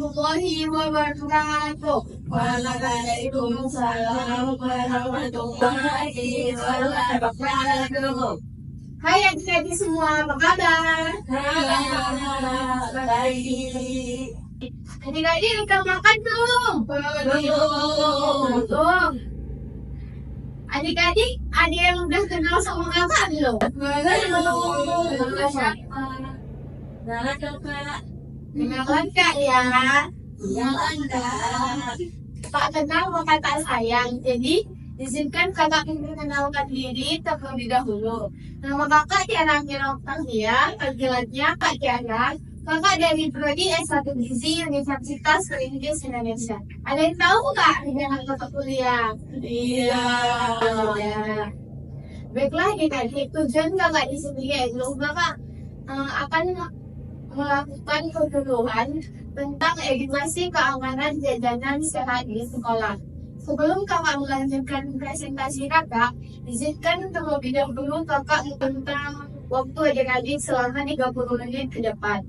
warahmatullahi wabarakatuh. Waalaikumsalam warahmatullahi wabarakatuh. Hai adik-adik semua, apa kabar? Adik-adik udah makan belum? Belum. Adik-adik, ada yang udah kenal sama kakak belum? Kenalan kak ya? Iya kak. Pak kenal maka tak sayang. Jadi izinkan kakak memperkenalkan diri terlebih dahulu. Nama kakak Tiara Oktavian, panggilannya Kak Tiara. Kakak dari Prodi S1 Gizi Universitas Perintis Indonesia. Ada yang tahu nggak dengan kakak kuliah? Iya. Baiklah adik-adik, tujuan kakak di sini yaitu kakak akan melakukan penyuluhan tentang edukasi keamanan jajanan sehat di sekolah. Sebelum kakak melanjutkan presentasi kakak, izinkan terlebih dahulu kakak tentang waktu adik-adik selama 30 menit ke depan.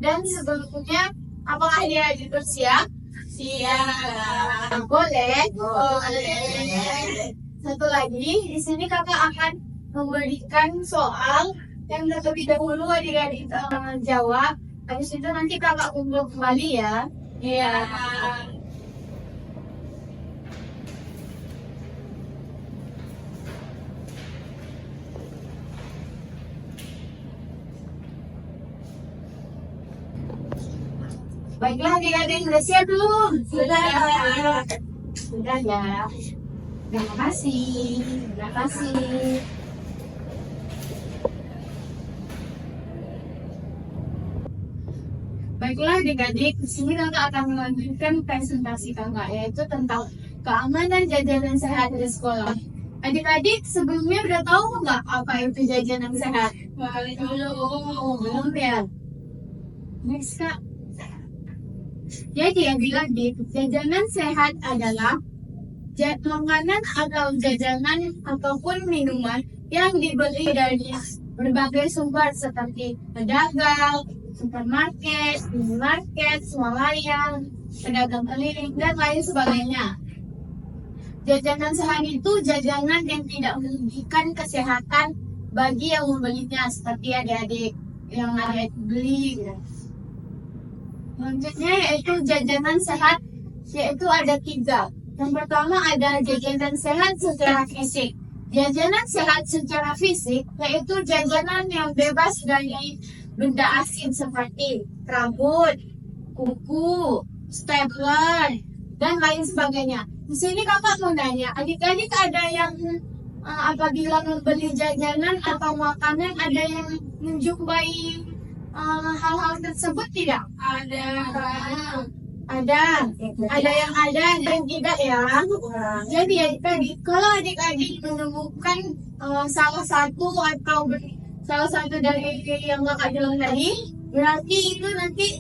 Dan sebelumnya, apakah adik-adik bersiap? Siap. Boleh? Boleh. Satu lagi, di sini kakak akan memberikan soal yang terlebih dahulu adik-adik jawab. Habis itu nanti kakak kumpul kembali ya. Iya. Baiklah adik-adik, sudah siap belum? Sudah. Sudah ya. Terima kasih. Terima kasih. Baiklah adik-adik, di sini kakak akan melanjutkan presentasi kakak, yaitu tentang keamanan jajanan sehat di sekolah. Adik-adik sebelumnya udah tahu nggak apa itu jajanan sehat? Belum ya? Next kak. Jadi adik-adik, jajanan sehat adalah makanan atau jajanan ataupun minuman yang dibeli dari berbagai sumber seperti pedagang, supermarket, minimarket, swalayan, pedagang keliling, dan lain sebagainya. Jajanan sehat itu jajanan yang tidak merugikan kesehatan bagi yang membelinya, seperti adik-adik yang ada beli. Selanjutnya yaitu jajanan sehat, yaitu ada 3. Yang pertama ada jajanan sehat secara fisik. Jajanan sehat secara fisik yaitu jajanan yang bebas dari benda asin seperti rambut, kuku, stapler, dan lain sebagainya. Di sini kakak mau nanya, adik-adik ada yang apabila membeli jajanan atau makanan ada yang menjumpai hal-hal tersebut tidak? Ada yang ada dan tidak ya. Jadi adik-adik, kalau adik-adik menemukan salah satu dari yang kakak bilang tadi, berarti itu nanti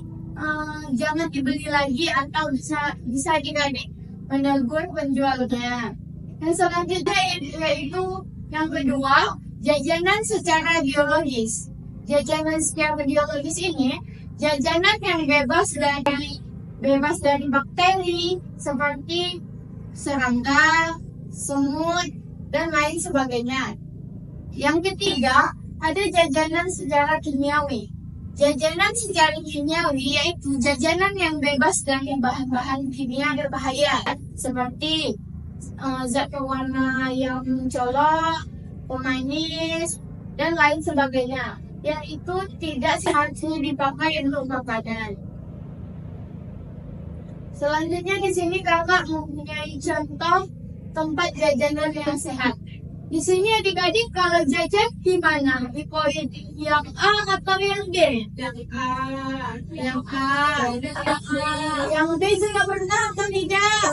jangan dibeli lagi atau bisa adik-adik menegur penjualnya. Dan selanjutnya yaitu yang kedua, jajanan secara biologis. Jajanan secara biologis ini jajanan yang bebas dari bakteri seperti serangga, semut, dan lain sebagainya. Yang ketiga, ada jajanan secara kimiawi. Jajanan secara kimiawi yaitu jajanan yang bebas dari bahan-bahan kimia berbahaya seperti zat pewarna yang mencolok, pemanis, dan lain sebagainya, yang itu tidak seharusnya dipakai untuk makanan. Selanjutnya di sini kakak mempunyai contoh tempat jajanan yang sehat. Di sini adik-adik kalau jajan di mana? Di poin yang A atau yang B? Yang A. Yang A. Yang B juga pernah atau tidak?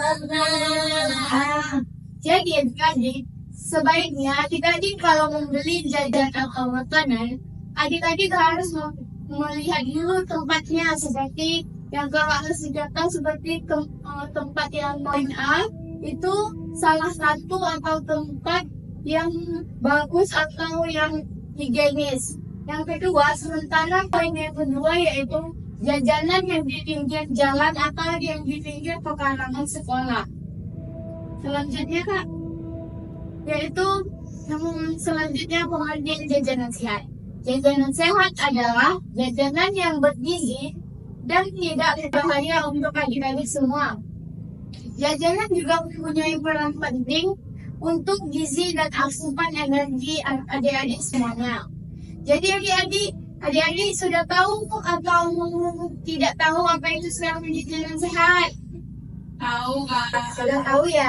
Jadi adik-adik, sebaiknya adik-adik kalau membeli jajan atau makanan, adik-adik harus melihat dulu tempatnya, seperti yang kakak kasih data seperti tempat yang poin A itu salah satu atau tempat yang bagus atau yang higienis. Yang kedua, sementara poin yang kedua yaitu jajanan yang di pinggir jalan atau yang di pinggir pekarangan sekolah. Selanjutnya Kak, yaitu selanjutnya pengertian jajanan sehat. Jajanan sehat adalah jajanan yang bergizi dan tidak berbahaya untuk adik-adik semua. Jajanan juga mempunyai peran penting untuk gizi dan asupan energi adik-adik semuanya. Jadi adik-adik sudah tahu atau tidak tahu apa itu sekarang jajanan sehat? Tahu Kak. Sudah tahu ya.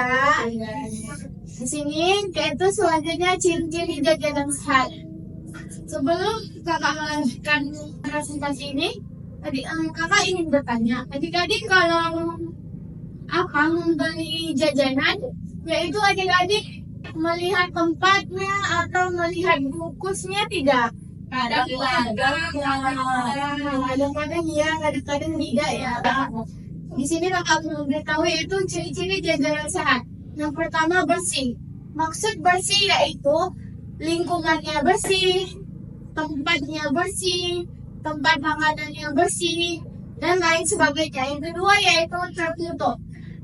Di sini yaitu selanjutnya ciri-ciri jajanan sehat. Sebelum kakak melanjutkan presentasi ini, kakak ingin bertanya, adik-adik kalau membeli jajanan, yaitu adik-adik melihat tempatnya atau melihat bungkusnya tidak? Kadang-kadang ya, kadang-kadang tidak ya. Di sini kakak memberitahu yaitu ciri-ciri jajanan sehat. Yang pertama bersih. Maksud bersih yaitu lingkungannya bersih, tempatnya bersih, tempat makanannya bersih, dan lain sebagainya. Yang kedua yaitu tertutup.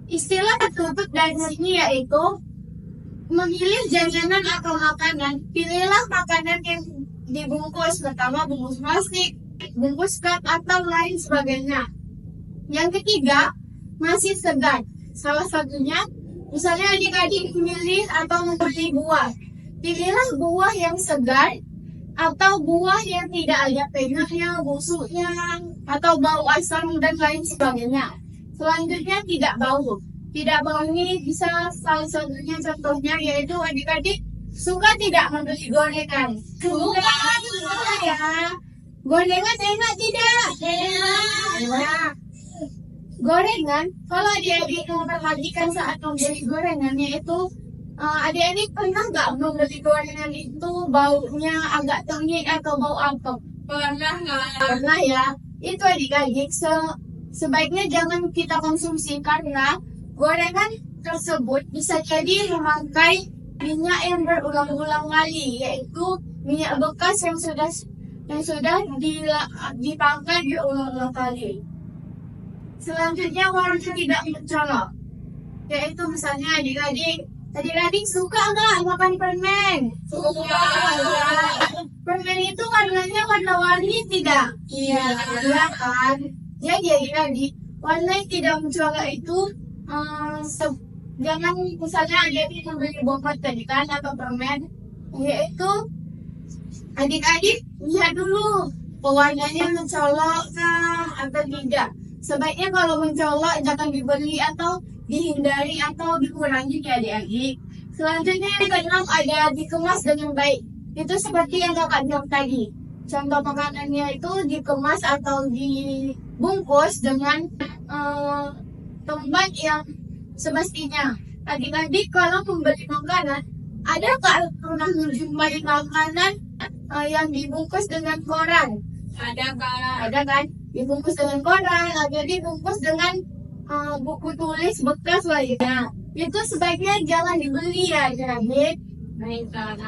Istilah tertutup dari sini yaitu memilih jajanan atau makanan. Pilihlah makanan yang dibungkus, pertama bungkus plastik, bungkus cup atau lain sebagainya. Yang ketiga masih segar. Salah satunya, misalnya adik-adik memilih atau membeli buah. Pilihlah buah yang segar atau buah yang tidak ada penyaknya, busuknya, atau bau asam dan lain sebagainya. Selanjutnya tidak bau. Tidak bau ini bisa salah satunya contohnya yaitu adik-adik suka tidak membeli gorengan. Suka ya. Gorengan enak tidak? Enak. Gorengan, kalau adik-adik memperhatikan saat membeli gorengan yaitu adik-adik pernah nggak membeli gorengan itu baunya agak tengik atau bau apa? Pernah ya. Itu adik-adik sebaiknya jangan kita konsumsi karena gorengan tersebut bisa jadi memakai minyak yang berulang-ulang kali, yaitu minyak bekas yang sudah dipakai berulang-ulang kali. Selanjutnya warna tidak mencolok, yaitu misalnya adik-adik suka nggak makan permen? Suka. Permen itu warnanya warna-warni tidak? Iya kan? Jadi adik-adik warna yang tidak mencolok itu jangan misalnya adik-adik membeli bobot tadi kan atau permen, yaitu adik-adik lihat dulu warnanya mencolok atau tidak. Sebaiknya kalau mencolok jangan dibeli atau dihindari atau dikurangi ya adik-adik. Selanjutnya yang keenam ada dikemas dengan baik. Itu seperti yang kakak bilang tadi. Contoh makanannya itu dikemas atau dibungkus dengan tempat yang semestinya. Adik-adik kalau membeli makanan, ada nggak pernah menjumpai makanan yang dibungkus dengan koran? Ada Kak. Ada kan? Dibungkus dengan koran, ada dibungkus dengan buku tulis bekas lainnya. Itu sebaiknya jangan dibeli ya, adik. Baik Kak.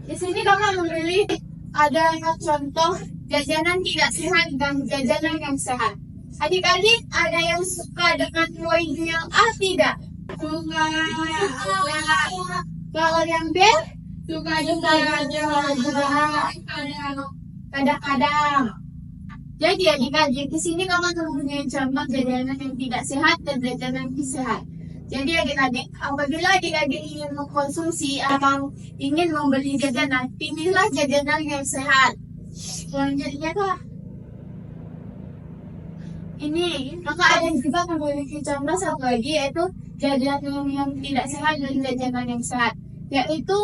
Di sini kakak memilih ada contoh jajanan tidak sehat dan jajanan yang sehat. Adik-adik ada yang suka dengan kue yang A tidak? Suka. Kalau yang B? Suka juga. Kadang-kadang. Jadi adik-adik di sini kakak mempunyai contoh jajanan yang tidak sehat dan jajanan yang sehat. Jadi adik-adik, apabila adik-adik ingin mengkonsumsi atau ingin membeli jajanan, pilihlah jajanan yang sehat. Selanjutnya Kak, ini kakak ada juga memiliki contoh satu lagi yaitu jajanan yang tidak sehat dan jajanan yang sehat, yaitu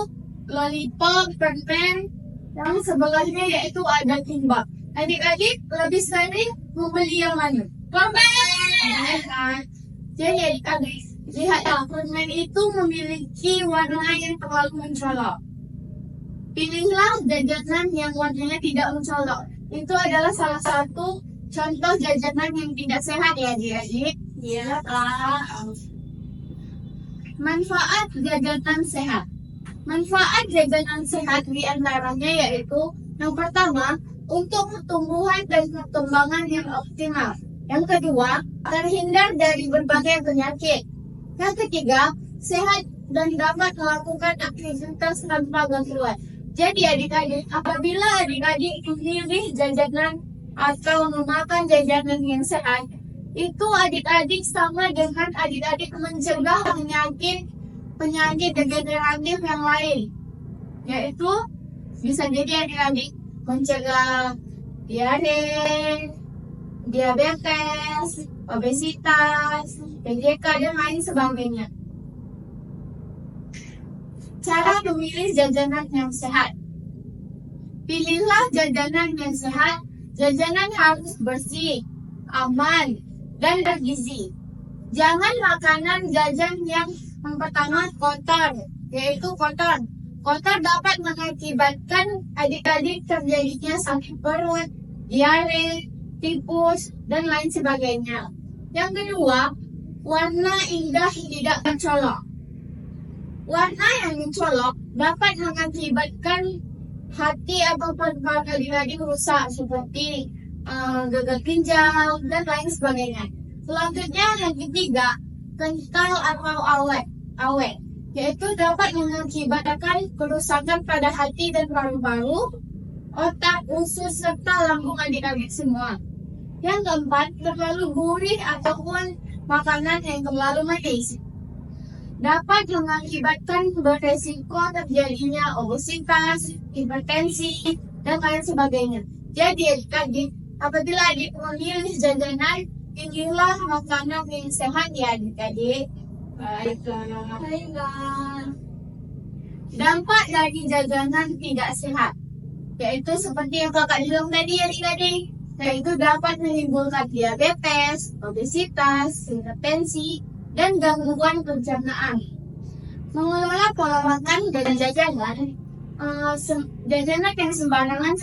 lollipop, permen, yang sebelahnya yaitu ada timbak. Adik-adik lebih sering membeli yang mana? Permen. Jadi adik-adik lihat ya, permen itu memiliki warna yang terlalu mencolok. Pilihlah jajanan yang warnanya tidak mencolok. Itu adalah salah satu contoh jajanan yang tidak sehat ya adik-adik. Iya Kak. Manfaat jajanan sehat. Manfaat jajanan sehat diantaranya yaitu yang pertama, untuk pertumbuhan dan perkembangan yang optimal. Yang kedua, terhindar dari berbagai penyakit. Yang ketiga, sehat dan dapat melakukan aktivitas tanpa gangguan. Jadi adik-adik, apabila adik-adik memilih jajanan atau memakan jajanan yang sehat, itu adik-adik sama dengan adik-adik mencegah penyakit degeneratif yang lain, yaitu bisa jadi adik-adik mencegah diare, diabetes, obesitas, PJK, dan lain sebagainya. Cara memilih jajanan yang sehat. Pilihlah jajanan yang sehat. Jajanan harus bersih, aman, dan bergizi. Jangan makanan jajan yang pertama kotor, yaitu kotor. Kotor dapat mengakibatkan adik-adik terjadinya sakit perut, diare, tipus, dan lain sebagainya. Yang kedua, warna indah tidak mencolok. Warna yang mencolok dapat mengakibatkan hati ataupun adik-adik rusak seperti gagal ginjal dan lain sebagainya. Selanjutnya yang ketiga, kental atau awet, yaitu dapat mengakibatkan kerusakan pada hati dan paru-paru, otak, usus, serta lambung adik-adik semua. Yang keempat, terlalu gurih ataupun makanan yang terlalu manis dapat mengakibatkan beresiko terjadinya obesitas, hipertensi, dan lain sebagainya. Jadi adik-adik, apabila adik memilih jajanan, pilihlah makanan yang sehat ya adik-adik. Baiklah. Dampak dari jajanan tidak sehat, yaitu seperti yang kakak bilang tadi adik-adik, yaitu dapat menimbulkan diabetes, obesitas, hipertensi, dan gangguan pencernaan. Mengelola pola makan dan jajanan, jajanan yang sembarangan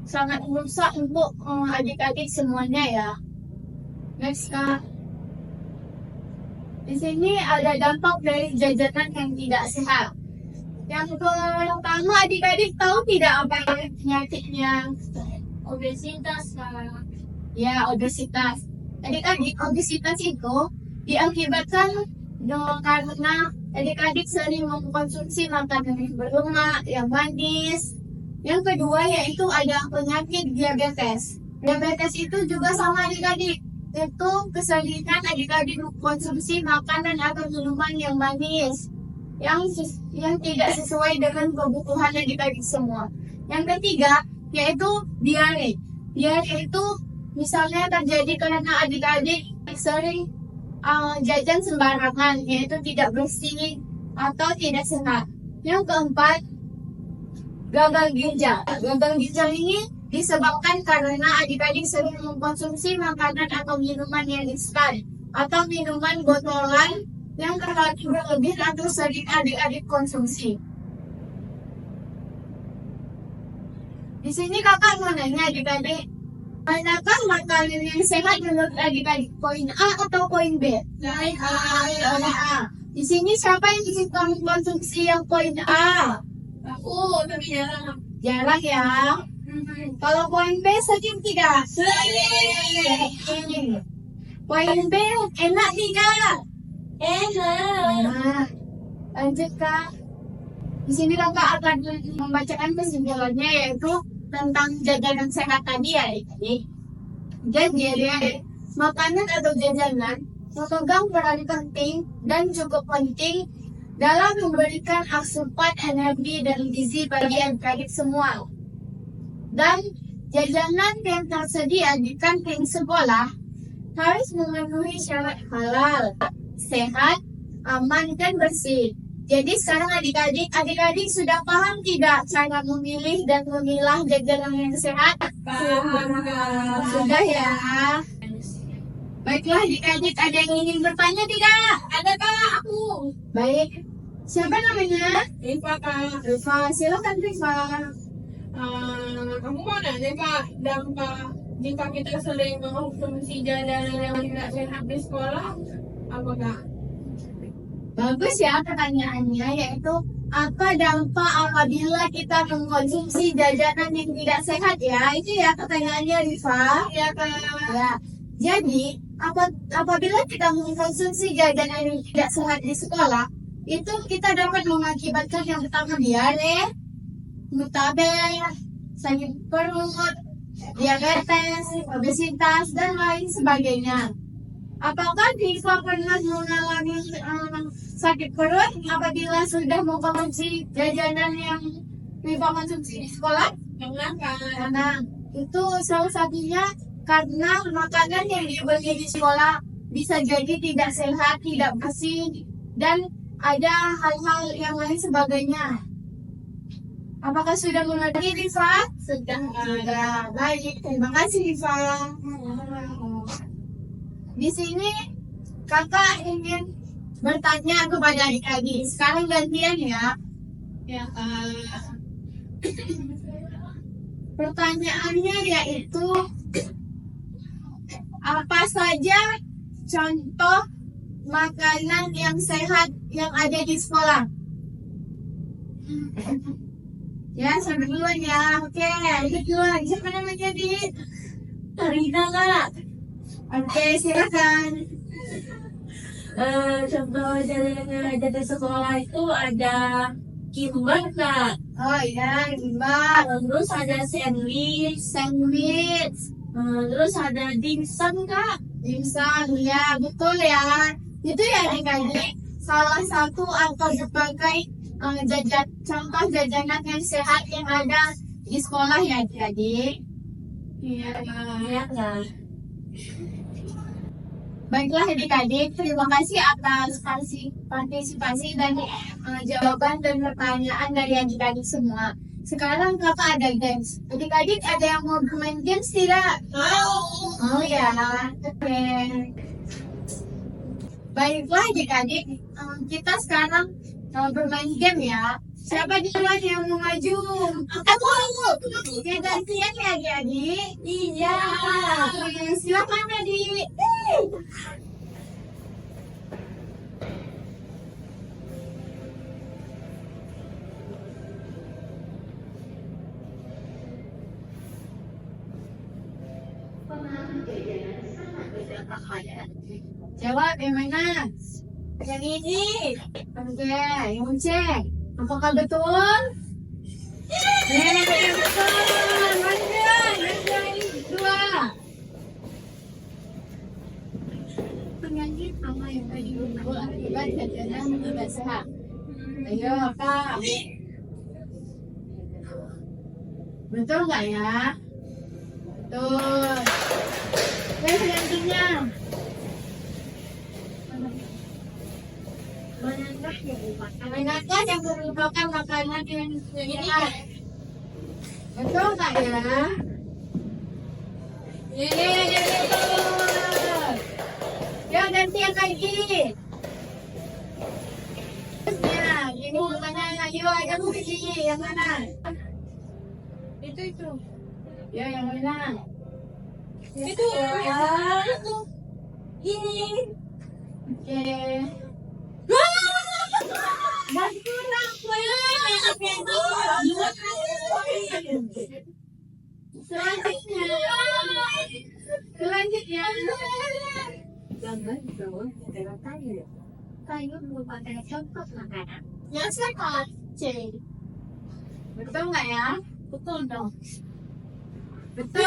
sangat merusak untuk adik-adik semuanya ya. Next kak. Di sini ada dampak dari jajanan yang tidak sehat. Yang pertama, adik-adik tahu tidak apa penyakitnya? Obesitas. Ya, obesitas. Adik-adik, obesitas itu diakibatkan karena adik-adik sering mengkonsumsi makanan yang berlemak, yang manis. Yang kedua yaitu ada penyakit diabetes. Diabetes itu juga sama adik-adik. Itu keseringan adik-adik mengkonsumsi makanan atau minuman yang manis, yang tidak sesuai dengan kebutuhan adik-adik semua. Yang ketiga yaitu diare. Diare itu misalnya terjadi karena adik-adik sering jajan sembarangan, yaitu tidak bersih atau tidak sehat. Yang keempat, gagal ginjal. Gagal ginjal ini disebabkan karena adik-adik sering mengkonsumsi makanan atau minuman yang instan atau minuman botolan yang terlalu berlebih atau sering adik-adik konsumsi. Di sini kakak mau nanya adik-adik, manakah makanan yang sehat menurut adik-adik? Poin A atau poin B? Poin A. Di sini siapa yang suka mengkonsumsi yang poin A? Aku tapi jarang. Jarang ya. Kalau poin B sering tidak? Sering. Poin B enak tidak? Enak. Nah, lanjut kak. Di sini kakak akan membacakan kesimpulannya yaitu tentang jajanan sehat tadi ya adik-adik. Jadi makanan atau jajanan memegang peran penting dan cukup penting dalam memberikan asupan energi dan gizi bagi adik-adik semua. Dan jajanan yang tersedia di kantin sekolah harus memenuhi syarat halal, sehat, aman, dan bersih. Jadi sekarang adik-adik sudah paham tidak cara memilih dan memilah jajanan yang sehat? Sudah ya. Baiklah adik-adik, ada yang ingin bertanya tidak? Ada kak aku. Baik. Siapa namanya? Rifa kak. Rifa, silakan Rifa. Kamu mau nanya kak, dampak jika kita sering mengkonsumsi jajanan yang tidak sehat di sekolah, apa kak? Bagus ya pertanyaannya, yaitu apa dampak apabila kita mengkonsumsi jajanan yang tidak sehat ya? Itu ya pertanyaannya Rifa. Ya Kak. Ya, jadi apabila kita mengkonsumsi jajanan yang tidak sehat di sekolah, itu kita dapat mengakibatkan yang pertama diare, mutabek, sakit perut, diabetes, obesitas, dan lain sebagainya. Apakah Diva pernah mengalami sakit perut apabila sudah mengkonsumsi jajanan yang Diva konsumsi di sekolah? Pernah Kak. Karena itu salah satunya karena makanan yang dibeli di sekolah bisa jadi tidak sehat, tidak bersih, dan ada hal-hal yang lain sebagainya. Apakah sudah mengerti, Diva? Sudah. Baik, terima kasih, Diva. Di sini kakak ingin bertanya kepada adik-adik. Sekarang gantian ya. Ya Kak. Pertanyaannya yaitu apa saja contoh makanan yang sehat yang ada di sekolah? Ya, sampai duluan ya. Oke, itu duluan. Siapa namanya, Di? Rina Kak. Oke, silakan. Contoh jajanan yang ada di sekolah itu ada kimbap Kak. Oh iya, gimbal. Terus ada sandwich. Terus ada dimsum Kak. Dimsum, ya betul ya. Itu ya adik-adik. Salah satu atau berbagai contoh jajanan yang sehat yang ada di sekolah ya adik-adik. Iya Kak. Iya Kak. Baiklah adik-adik, terima kasih atas partisipasi dan jawaban dan pertanyaan dari adik-adik semua. Sekarang kakak ada games. Adik-adik ada yang mau bermain games tidak? Oh ya, oke. Baiklah adik-adik, kita sekarang bermain game ya. Siapa duluan yang mau maju? Aku. Oke, gantian ya adik-adik. Iya. Oke, silakan adik. Jawab yang mana? Yang ini. Oke, yang cek. Apakah betul? Betul. Mantap. Yang dua. Penyanyi apa yang tadi berburu akibat jajanan tidak sehat? Ayo, Kak. Betul nggak ya? Betul. Oke, selanjutnya. Manakah yang merupakan makanan yang sehat? Betul nggak ya? Betul. Ya, gantian lagi. Ya, ini mana? Ayo, ada pilih yang mana? Itu. Ya, yang mana? Itu. Ya. Ini. Oke. Masih kurang, Selanjutnya. Gambar di bawah adalah kayu. Kayu merupakan contoh makanan. Yang sehat, C. Betul nggak ya? Betul dong. Betul.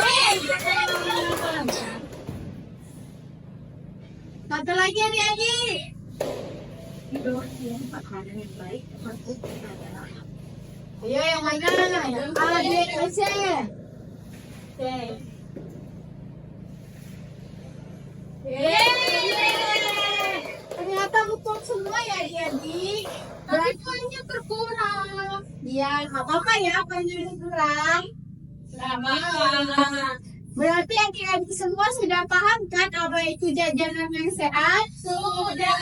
Satu lagi adik-adik. Di bawahnya makanan yang baik masuk adalah Ayo yang mana? Yang A, B, atau C? C. Yeay! Ternyata betul semua ya adik-adik. Tapi poinnya berkurang. Iya, nggak apa-apa ya, poinnya kurang. Sama. Berarti adik-adik semua sudah paham kan apa itu jajanan yang sehat? Sudah.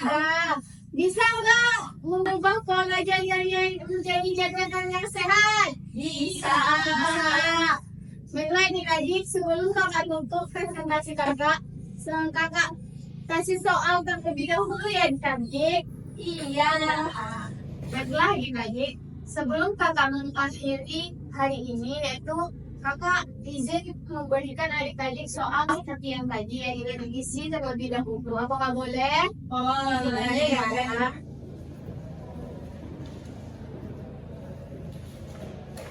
Nah, bisa nggak mengubah pola jajannya menjadi jajanan yang sehat? Bisa. Baiklah adik-adik, sebelum kakak tutup presentasi kakak kasih soal terlebih dahulu ya adik-adik. Iya. Baiklah adik-adik, sebelum kakak mengakhiri hari ini, yaitu kakak izin memberikan adik-adik soal seperti yang tadi yang diisi terlebih dahulu. Apakah boleh? Boleh ya.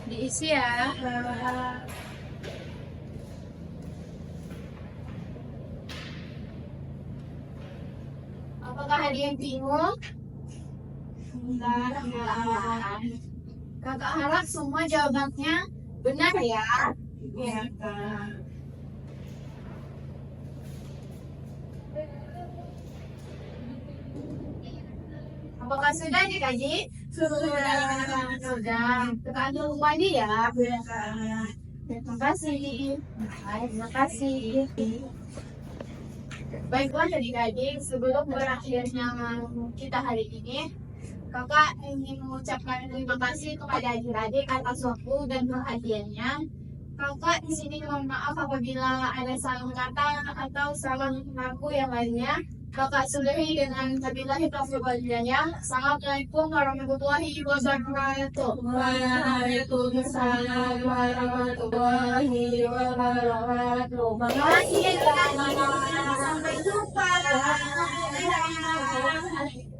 Diisi ya. Apakah ada yang bingung? Enggak. Kakak harap semua jawabannya benar ya. Iya, Kak. Apakah sudah dikaji? Sudah. Kakak tunggu mandi ya. Iya, Kak. Terima kasih. Terima kasih. Baiklah adik-adik, sebelum berakhirnya kita hari ini, kakak ingin mengucapkan terima kasih kepada adik-adik atas waktu dan perhatiannya. Kakak di sini mohon maaf apabila ada salah kata atau salah mengaku yang lainnya. Kakak sudahi dengan wabillahi taufiq wal hidayah. Assalamualaikum warahmatullahi wabarakatuh. Waalaikumsalam warahmatullahi wabarakatuh. Makasih ya, Sampai jumpa. Sampai jumpa.